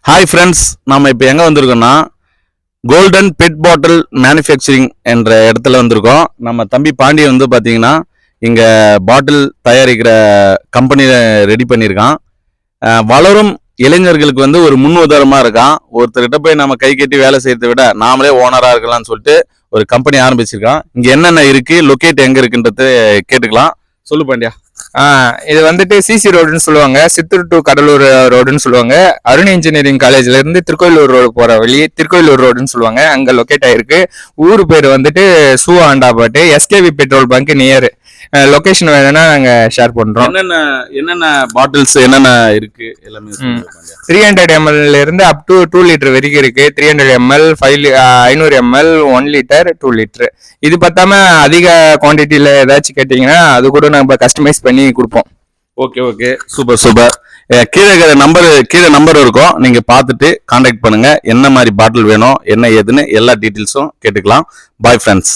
Hi friends, நம்ம இப்போ எங்கே வந்திருக்கோம்னா கோல்டன் பெட் பாட்டில் மேனுஃபேக்சரிங் என்ற இடத்துல வந்திருக்கோம். நம்ம தம்பி பாண்டியன் வந்து பார்த்தீங்கன்னா இங்கே பாட்டில் தயாரிக்கிற கம்பெனியை ரெடி பண்ணியிருக்கான். வளரும் இளைஞர்களுக்கு வந்து ஒரு முன் உதாரணமாக இருக்கான். ஒருத்தர்கிட்ட போய் நம்ம கை கட்டி வேலை செய்யறதை விட நாமளே ஓனராக இருக்கலாம்னு சொல்லிட்டு ஒரு கம்பெனி ஆரம்பிச்சிருக்கான். இங்கே என்னென்ன இருக்குது, லொக்கேட் எங்கே இருக்குன்றது கேட்டுக்கலாம். சொல்லு பாண்டியா. இது வந்துட்டு சிசி ரோடுன்னு சொல்லுவாங்க, சித்தூர் டு கடலூர் ரோடுன்னு சொல்லுவாங்க. அருண் இன்ஜினியரிங் காலேஜ்ல இருந்து திருக்கோயிலூர் ரோடு போற வழி திருக்கோயிலூர் ரோடுன்னு சொல்லுவாங்க. அங்க லொக்கேட் ஆயிருக்கு. ஊர் பேர் வந்துட்டு சூவாண்டாபாட்டு, SKV petrol bunk near. Location வேணும்னா நாங்க ஷேர் பண்றோம். என்னென்ன பாட்டில்ஸ் என்னென்ன இருக்கு எல்லாமே 300 ml இருந்து அப் டு 2 லிட்டர் வரைக்கும் இருக்கு. 300 ml, 500 ml, 1 லிட்டர், 2 லிட்டர். இது பத்தாம அதிக குவான்டிட்டியில ஏதாச்சும் கேட்டீங்கன்னா அது கூட நம்ம கஸ்டமைஸ் பண்ணி கொடுப்போம். Okay, super. கீழே நம்பர் இருக்கும். நீங்க பார்த்துட்டு கான்டாக்ட் பண்ணுங்க. என்ன மாதிரி பாட்டில் வேணும், என்ன ஏதுன்னு எல்லா டீட்டெயில்ஸும் கேட்டுக்கலாம். Bye friends.